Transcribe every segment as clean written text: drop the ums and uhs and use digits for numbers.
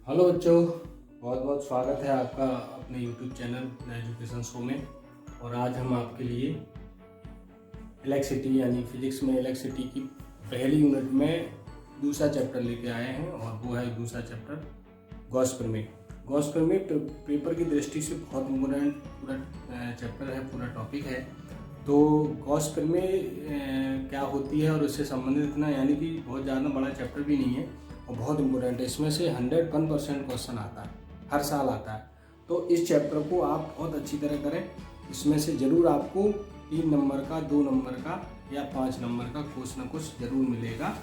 Hello बच्चों, बहुत बहुत स्वागत है आपका अपने YouTube चैनल एजुकेशन शो में। और आज हम आपके लिए इलेक्ट्रिसिटी यानी फिजिक्स में इलेक्ट्रिसिटी की पहली यूनिट में दूसरा चैप्टर लेके आए हैं और वो है दूसरा चैप्टर गॉस प्रमेय। गॉस प्रमेय पेपर की दृष्टि से बहुत इम्पोर्टेंट पूरा चैप्टर है, पूरा टॉपिक है। तो गॉस प्रमेय क्या होती है और उससे संबंधित इतना यानी कि बहुत ज़्यादा बड़ा चैप्टर भी नहीं है और बहुत इम्पोर्टेंट है। इसमें से 101% क्वेश्चन आता है, हर साल आता है। तो इस चैप्टर को आप बहुत अच्छी तरह करें। इसमें से ज़रूर आपको 3 नंबर का, 2 नंबर का या 5 नंबर का कुछ ना कुछ ज़रूर मिलेगा।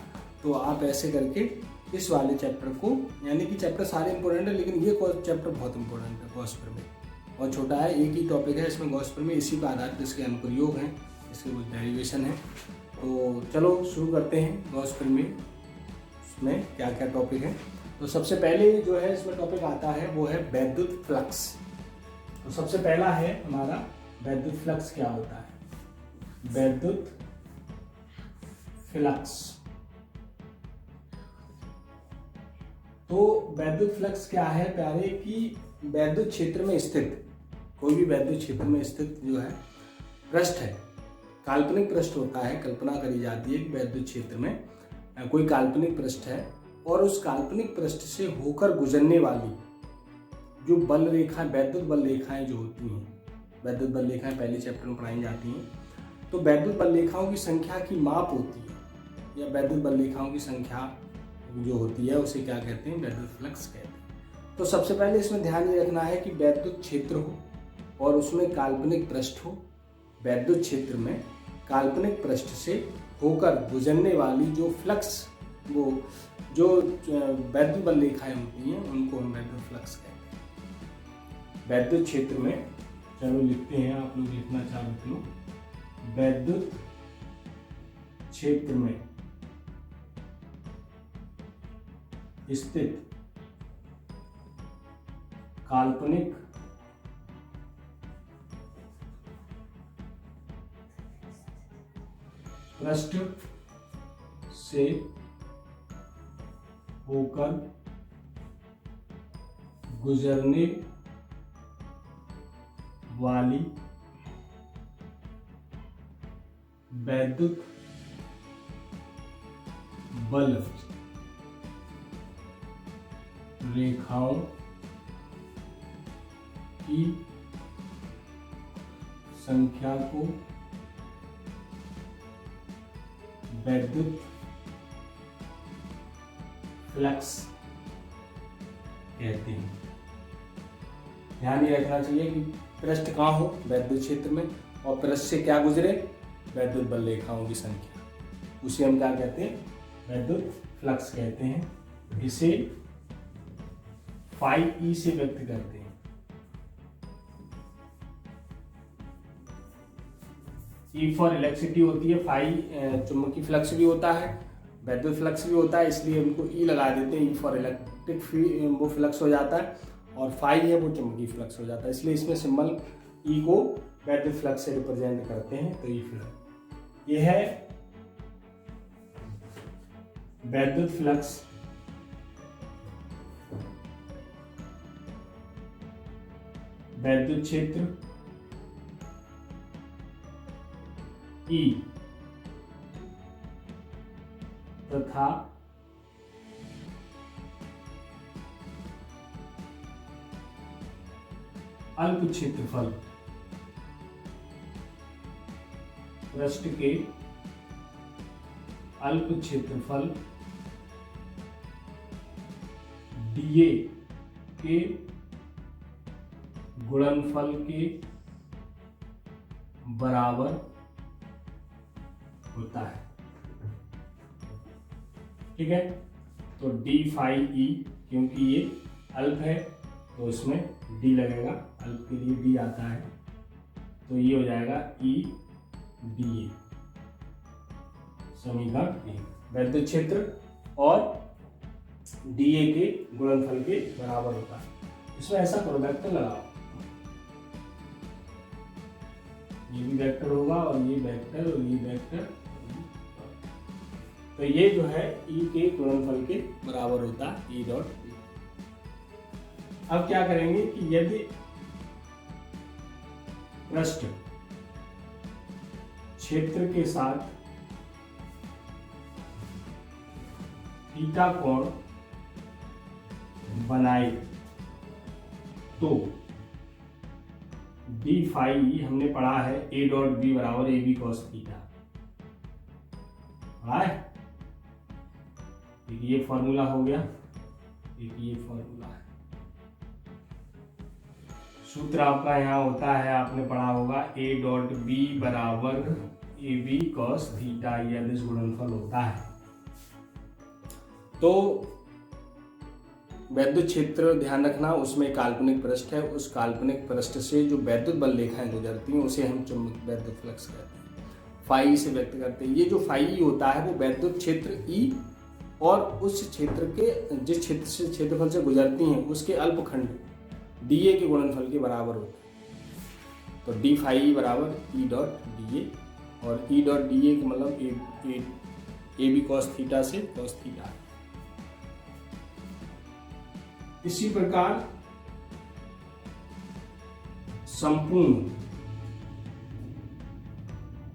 तो आप ऐसे करके इस वाले चैप्टर को, यानी कि चैप्टर सारे इंपॉर्टेंट है लेकिन ये चैप्टर बहुत इंपॉर्टेंट है। गॉस प्रमेय और छोटा है, एक ही टॉपिक है इसमें गॉस प्रमेय, इसी पर आधारित इसके अनुप्रयोग हैं, इसके कुछ डेरिवेशन है। तो चलो शुरू करते हैं गॉस प्रमेय में क्या क्या टॉपिक है। तो सबसे पहले जो है इसमें टॉपिक आता है वो है वैद्युत फ्लक्स। तो सबसे पहला है हमारा वैद्युत फ्लक्स क्या होता है। वैद्युत फ्लक्स, तो वैद्युत फ्लक्स क्या है प्यारे कि वैद्युत क्षेत्र में स्थित, कोई भी वैद्युत क्षेत्र में स्थित जो है पृष्ठ है, काल्पनिक पृष्ठ होता है। कल्पना करी जाती है कि वैद्युत क्षेत्र में कोई काल्पनिक पृष्ठ है और उस काल्पनिक पृष्ठ से होकर गुजरने वाली जो बल रेखाएं, वैद्युत बल रेखाएं जो होती हैं, वैद्युत बल रेखाएं पहले चैप्टर में पढ़ाई जाती हैं। तो वैद्युत बल रेखाओं की संख्या की माप होती है या वैद्युत बल रेखाओं की संख्या जो होती है उसे क्या कहते हैं, वैद्युत फ्लक्स कहते हैं। तो सबसे पहले इसमें ध्यान ये रखना है कि वैद्युत क्षेत्र हो और उसमें काल्पनिक पृष्ठ हो। वैद्युत क्षेत्र में काल्पनिक पृष्ठ से होकर गुजरने वाली जो फ्लक्स, वो जो वैद्युत बल रेखाएं होती हैं उनको हम वैद्युत फ्लक्स कहते हैं। वैद्युत क्षेत्र में, चलो लिखते हैं, आप लोग लिखना चालू करो। वैद्युत क्षेत्र में स्थित काल्पनिक पृष्ठ से होकर गुजरने वाली वैद्युत बल रेखाओं की संख्या को वैद्युत फ्लक्स कहते हैं। ध्यान ये रखना चाहिए कि पृष्ठ कहाँ हो, वैद्युत क्षेत्र में, और पृष्ठ से क्या गुजरे, वैद्युत बल रेखाओं की संख्या, उसे हम क्या कहते हैं, वैद्युत फ्लक्स कहते हैं। इसे फाई ई से व्यक्त करते हैं। ई फॉर इलेक्ट्रिसिटी होती है, फाई चुंबकीय फ्लक्स भी होता है, वैद्युत फ्लक्स भी होता है, इसलिए उनको ई लगा देते हैं। ई फॉर इलेक्ट्रिक वो फ्लक्स हो जाता है और फाई है वो चुंबकीय फ्लक्स हो जाता है, इसलिए इसमें सिंबल ई को वैद्युत फ्लक्स से रिप्रेजेंट करते हैं। तो ई फ्लक्स ये है वैद्युत फ्लक्स। वैद्युत क्षेत्र ई तथा अल्प क्षेत्रफल पृष्ठ के अल्प क्षेत्रफल डीए के गुणनफल के बराबर होता है। ठीक है, तो डी फाई ई, क्योंकि ये अल्प है तो इसमें डी लगेगा, अल्प के लिए डी आता है, तो ये हो जाएगा ई डी ए, समीकरण ए। वैद्युत क्षेत्र और डी ए के गुणनफल के बराबर होता है। इसमें ऐसा करो, वेक्टर लगाओ, ये भी वेक्टर होगा और ये वेक्टर और ये वेक्टर, तो ये जो है ई के गुणनफल के बराबर होता है, ई डॉट ई। अब क्या करेंगे कि यदि पृष्ठ क्षेत्र के साथ थीटा कोण बनाए तो डी फाई हमने पढ़ा है ए डॉट बी बराबर ए बी कॉस थीटा, पढ़ा है। एक ये फॉर्मूला हो गया, एक ये फॉर्मूला है। सूत्र आपका यहाँ होता है, आपने पढ़ा होगा ए डॉट बी बराबर ए बी कॉस थीटा, यह अदिश गुणनफल होता है। तो वैद्युत क्षेत्र ध्यान रखना, उसमें काल्पनिक पृष्ठ है, उस काल्पनिक पृष्ठ से जो वैद्युत बल रेखाएं गुजरती हैं उसे हम चुंबक वैद्युत फ्लक्स कहते हैं, फाई से व्यक्त करते हैं। ये जो फाई होता है वो वैद्युत क्षेत्र ई और उस क्षेत्र के जिस क्षेत्र से क्षेत्रफल से गुजरती हैं उसके अल्पखंड डी ए के गुणनफल के बराबर होता है। तो डी फाई बराबर ई डॉट डी ए, और ई डॉट डी ए का मतलब ए बी कॉस थीटा से कॉस थीटा। इसी प्रकार संपूर्ण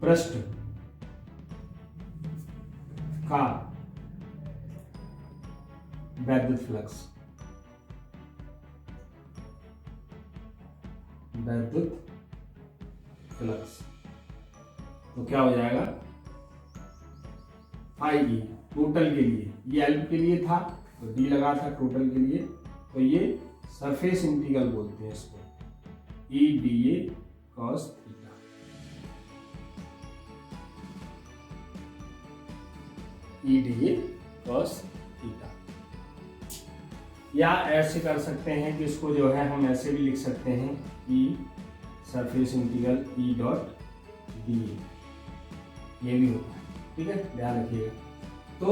पृष्ठ का वैद्युत फ्लक्स, तो क्या हो जाएगा, फाई ई टोटल के लिए, ये एल के लिए था तो डी लगा था टोटल के लिए, तो ये सरफेस इंटीग्रल बोलते हैं इसको, ई D A cos theta. E D A cos theta. या ऐसे कर सकते हैं कि इसको जो है हम ऐसे भी लिख सकते हैं, E surface integral E dot D A, ये भी होता है, ठीक है, ध्यान रखिएगा। तो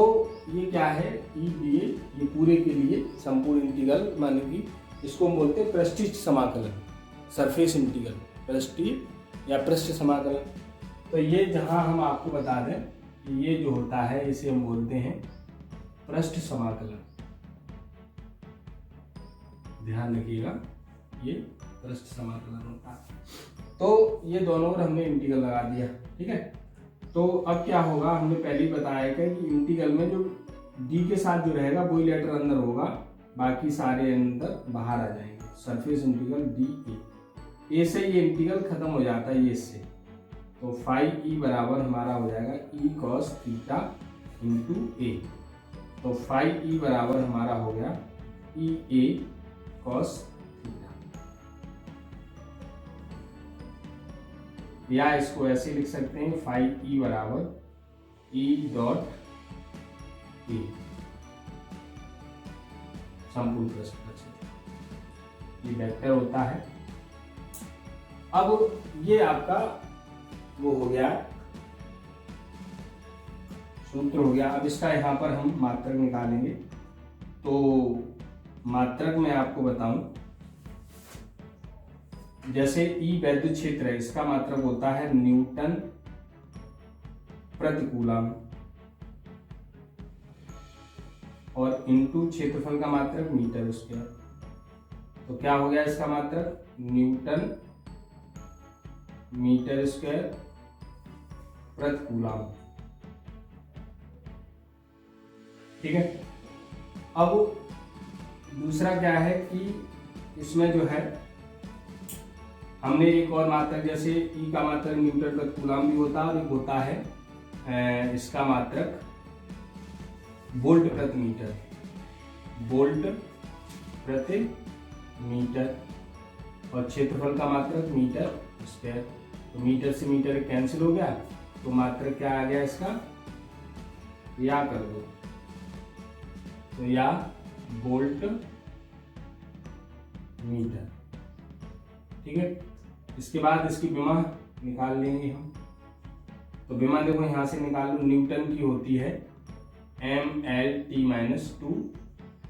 ये क्या है, ई डी ए, ये पूरे के लिए संपूर्ण इंटीग्रल, माने कि इसको हम बोलते हैं पृष्ठीय समाकलन, सरफेस इंटीग्रल, पृष्ठीय या पृष्ठ समाकलन। तो ये जहां हम आपको बता दें कि ये जो होता है इसे हम बोलते हैं पृष्ठ समाकलन, ध्यान रखिएगा, ये पृष्ठ समाकलन होता है। तो ये दोनों ओर हमने इंटीग्रल लगा दिया, ठीक है। तो अब क्या होगा, हमने पहले ही बताया कि इंटीग्रल में जो डी के साथ जो रहेगा वही लेटर अंदर होगा, बाकी सारे अंदर बाहर आ जाएंगे। सरफेस इंटीग्रल डी ए से ये इंटीग्रल खत्म हो जाता है ये इससे, तो फाई ई बराबर हमारा हो जाएगा ई कॉस थीटा इंटू ए। तो फाई ई बराबर हमारा हो गया ई ए कॉस थीटा, या इसको ऐसे लिख सकते हैं, फाई ई बराबर ई डॉट ए, संपूर्ण पृष्ठ का क्षेत्र, ये वेक्टर होता है। अब ये आपका वो हो गया, सूत्र हो गया। अब इसका यहाँ पर हम मात्रक निकालेंगे। तो मात्रक में आपको बताऊं, जैसे ई वैद्युत क्षेत्र है, इसका मात्रक होता है न्यूटन प्रति कूलम, और इनटू क्षेत्रफल का मात्रक मीटर स्क्वायर। तो क्या हो गया इसका मात्रक, न्यूटन मीटर स्क्वायर प्रति कूलम, ठीक है। अब दूसरा क्या है कि इसमें जो है हमने एक और मात्रक, जैसे ई का मात्रक न्यूटन प्रति कूलम भी होता है, और एक होता है इसका मात्रक वोल्ट प्रति मीटर, वोल्ट प्रति मीटर, और क्षेत्रफल का मात्रक मीटर स्क्वायर। तो मीटर से मीटर कैंसिल हो गया, तो मात्रक क्या आ गया इसका, या कर दो, तो या वोल्ट मीटर, ठीक है। इसके बाद इसकी विमा निकाल लेंगे हम। तो विमा देखो यहां से निकाल लो, न्यूटन की होती है mL/t-2,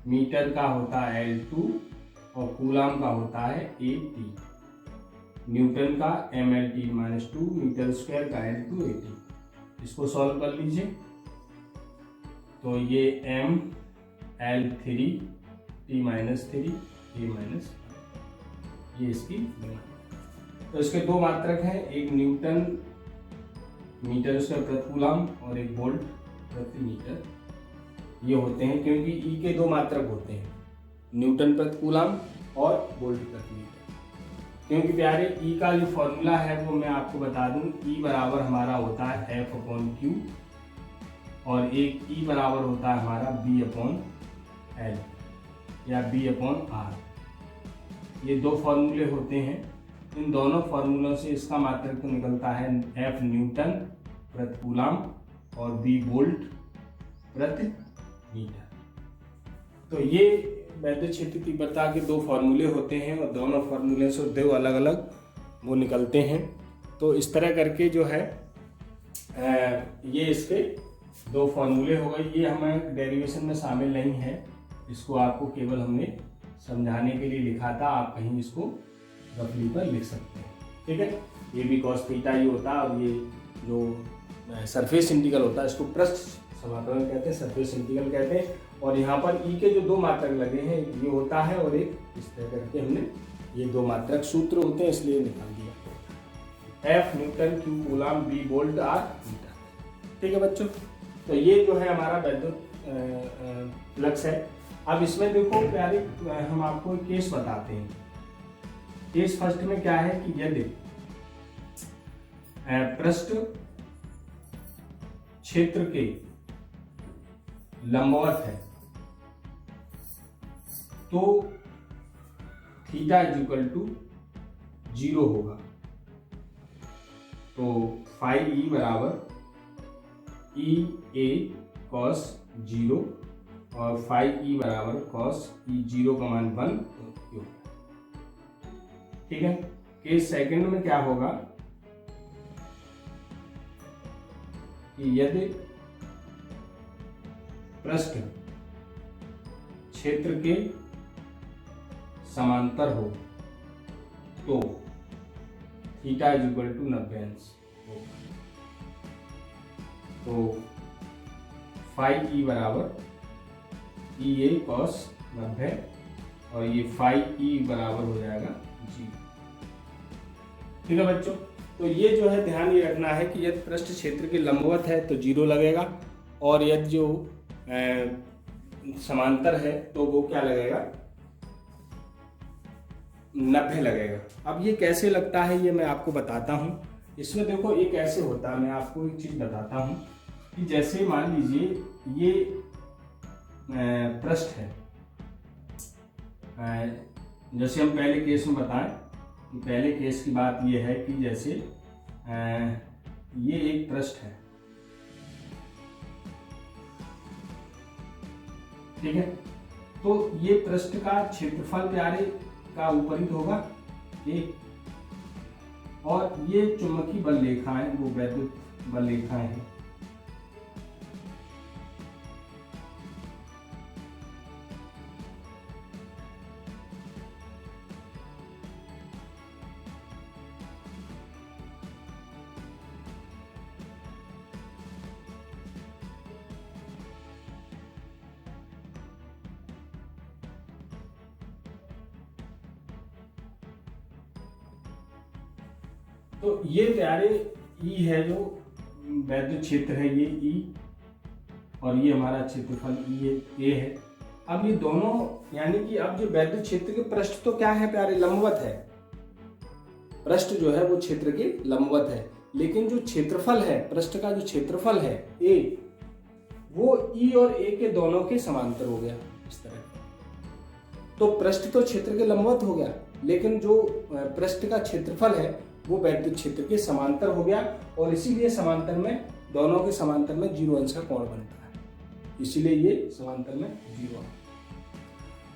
मीटर का होता है L2, और कूलम का होता है AT। न्यूटन का mL/t-2, मीटर स्क्वायर का L2 AT। इसको सॉल्व कर लीजिए, तो ये mL/3 t-3, a माइनस, ये इसकी डिमांड। तो इसके दो मात्रक हैं, एक न्यूटन मीटर स्क्वायर प्रति कूलम और एक वोल्ट प्रति मीटर ये होते हैं, क्योंकि ई के दो मात्रक होते हैं, न्यूटन प्रति कूलम और वोल्ट प्रति मीटर। क्योंकि प्यारे ई का जो फॉर्मूला है वो मैं आपको बता दूं, ई बराबर हमारा होता है F/Q और एक ई बराबर होता है हमारा B/L या B/R। ये दो फॉर्मूले होते हैं, इन दोनों फॉर्मूलों से इसका मात्रक तो निकलता है F न्यूटन प्रति कूलम और B वोल्ट प्रति मीटर। तो ये वैद्युत क्षेत्र तीव्रता के दो फॉर्मूले होते हैं और दोनों फॉर्मूले से दो अलग अलग वो निकलते हैं। तो इस तरह करके जो है ये इसके दो फॉर्मूले हो गए। ये हमें डेरिवेशन में शामिल नहीं है, इसको आपको केवल हमने समझाने के लिए लिखा था, आप कहीं इसको रफली पर लिख सकते हैं, ठीक है। ये भी cos थीटा ही होता है और ये जो सरफेस इंटीग्रल होता है इसको पृष्ठ समाकलन कहते हैं, सरफेस इंटीग्रल कहते हैं। और यहाँ पर ई के जो दो मात्रक लगे हैं ये होता है और एक इस तरह करके हमने ये दो मात्रक सूत्र होते हैं इसलिए निकाल दिया, F newton Q coulomb B volt R metre, ठीक है बच्चों। तो ये जो है हमारा वैद्युत फ्लक्स है। अब इसमें देखो प्यारे हम आपको एक केस बताते हैं। केस फर्स्ट में क्या है कि यदि पृष्ठ क्षेत्र के लंबवत है तो थीटा इक्वल टू 0 होगा। तो फाई ई बराबर ई ए कॉस 0 और फाई ई बराबर कॉस ई 0 का मान 1, ठीक है। केस सेकंड में क्या होगा कि यदि पृष्ठ क्षेत्र के समांतर हो तो थीटा इक्वल टू 90 अंश होगा। तो फाई ई बराबर ई ए कॉस 90 और ये फाई ई बराबर हो जाएगा 0, ठीक है बच्चों। तो ये जो है ध्यान ये रखना है कि यदि पृष्ठ क्षेत्र के लंबवत है तो 0 लगेगा और यदि जो समांतर है तो वो क्या लगेगा, 90 लगेगा। अब ये कैसे लगता है ये मैं आपको बताता हूँ। इसमें देखो एक ऐसे होता है, मैं आपको एक चीज़ बताता हूँ कि जैसे मान लीजिए ये पृष्ठ है, जैसे हम पहले केस में बताएं कि पहले केस की बात ये है कि जैसे ये एक पृष्ठ है, ठीक है। तो ये पृष्ठ का क्षेत्रफल प्यारे का ऊपरी होगा एक, और ये चुंबकीय बल रेखाएं वो वैद्युत बल रेखाएं हैं। तो ये प्यारे ई है जो वैद्युत क्षेत्र है, ये ई और ये हमारा क्षेत्रफल ए है। अब ये दोनों यानी कि अब जो वैद्युत क्षेत्र के पृष्ठ तो क्या है प्यारे, लंबवत है। पृष्ठ जो है वो क्षेत्र के लंबवत है, लेकिन जो क्षेत्रफल है पृष्ठ का जो क्षेत्रफल है ए, वो ई और ए के दोनों के समांतर हो गया इस तरह। तो पृष्ठ तो क्षेत्र के लंबवत हो गया, लेकिन जो पृष्ठ का क्षेत्रफल है वो वैद्युत क्षेत्र के समांतर हो गया और इसीलिए समांतर में दोनों के समांतर में 0 अंश का कोण बनता है, इसीलिए ये समांतर में 0 अंश।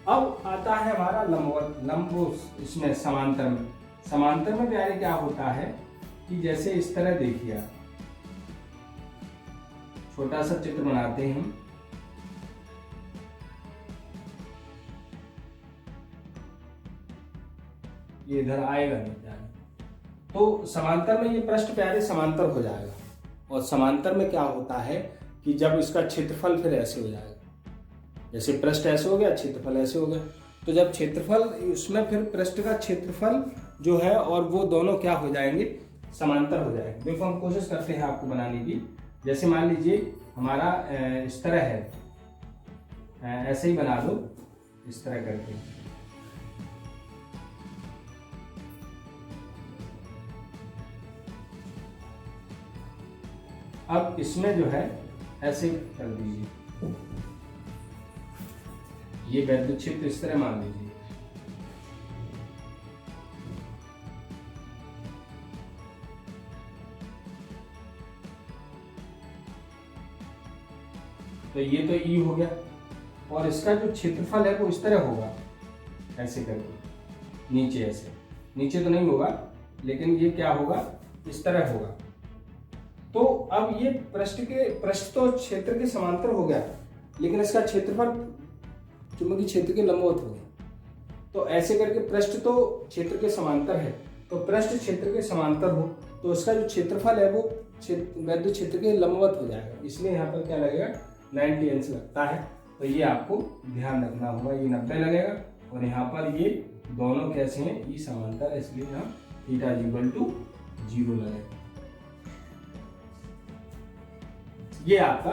अब आता है हमारा लंबवत इसमें समांतर में प्यारे क्या होता है कि जैसे इस तरह देखिए आप, छोटा सा चित्र बनाते हैं हम। ये इधर आएगा नहीं प्यारे, तो समांतर में ये पृष्ठ प्यारे समांतर हो जाएगा। और समांतर में क्या होता है कि जब इसका क्षेत्रफल फिर ऐसे हो जाएगा, जैसे पृष्ठ ऐसे हो गया क्षेत्रफल ऐसे हो गया, तो जब क्षेत्रफल उसमें फिर पृष्ठ का क्षेत्रफल जो है और वो दोनों क्या हो जाएंगे, समांतर हो जाएंगे। देखो हम कोशिश करते हैं आपको बनाने की। जैसे मान लीजिए हमारा इस तरह है, ऐसे ही बना लो इस तरह करके। अब इसमें जो है ऐसे कर दीजिए, ये वैद्युत क्षेत्र इस तरह मान लीजिए। तो ये तो ई हो गया, और इसका जो क्षेत्रफल है वो इस तरह होगा, ऐसे करके नीचे, ऐसे नीचे तो नहीं होगा लेकिन ये क्या होगा, इस तरह होगा। तो अब ये पृष्ठ तो क्षेत्र के समांतर हो गया, लेकिन इसका क्षेत्रफल चुंबकीय क्षेत्र के लंबवत हो गया। तो ऐसे करके पृष्ठ तो क्षेत्र के समांतर है, तो पृष्ठ क्षेत्र के समांतर हो तो उसका जो क्षेत्रफल है वो वैद्युत क्षेत्र के लंबवत हो जाएगा। इसलिए यहाँ पर क्या लगेगा, 90 अंश लगता है। तो ये आपको ध्यान रखना होगा, ये 90 लगेगा, और यहाँ पर ये दोनों कैसे हैं, ये समांतर, इसलिए यहाँ थीटा इक्वल टू 0 लगेगा। ये आपका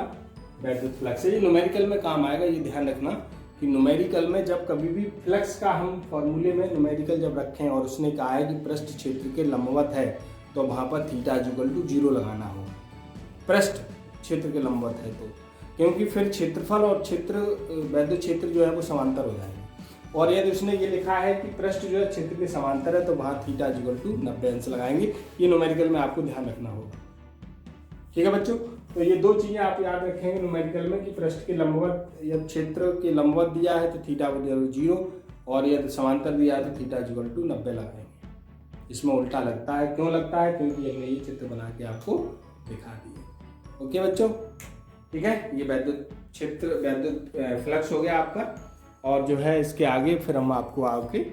वैद्युत फ्लक्स है, ये न्यूमेरिकल में काम आएगा। ये ध्यान रखना कि न्यूमेरिकल में जब कभी भी फ्लक्स का हम फॉर्मूले में न्यूमेरिकल जब रखें और उसने कहा है कि पृष्ठ क्षेत्र के लंबवत है, तो वहाँ पर थीटा इक्वल टू 0 लगाना होगा, पृष्ठ क्षेत्र के लंबवत है तो, क्योंकि फिर क्षेत्रफल और क्षेत्र वैद्युत क्षेत्र जो है वो समांतर हो जाएंगे। और यदि उसने ये लिखा है कि पृष्ठ जो है क्षेत्र के समांतर है, तो वहाँ थीटा इक्वल टू 90 अंश लगाएंगे। ये न्यूमेरिकल में आपको ध्यान रखना होगा, ठीक है बच्चों। तो ये दो चीजें आप याद रखेंगे न्यूमेरिकल में कि पृष्ठ के लंबवत या क्षेत्र के लंबवत दिया है तो थीटा 0, और यदि समांतर दिया है तो थीटा इक्वल टू 90 लगाएंगे। इसमें उल्टा लगता है, क्यों लगता है, क्योंकि हमने ये चित्र बना के आपको दिखा दिए। ओके बच्चों, ठीक है। ये वैद्युत क्षेत्र, वैद्युत फ्लक्स हो गया आपका, और जो है इसके आगे फिर हम आपको आगे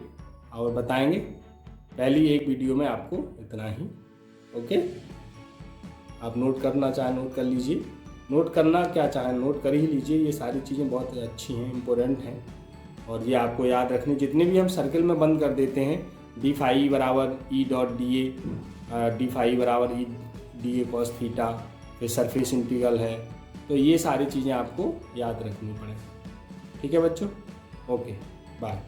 और बताएंगे। पहली एक वीडियो में आपको इतना ही। ओके, आप नोट करना चाहें नोट कर लीजिए, नोट करना क्या चाहें नोट कर ही लीजिए। ये सारी चीज़ें बहुत अच्छी हैं, इम्पोर्टेंट हैं, और ये आपको याद रखनी। जितने भी हम सर्कल में बंद कर देते हैं, डी फाई बराबर E dot D A, D phi बराबर E D A cos theta, फिर सरफेस इंटीग्रल है, तो ये सारी चीज़ें आपको याद रखनी पड़े। ठीक है बच्चों, ओके बाय।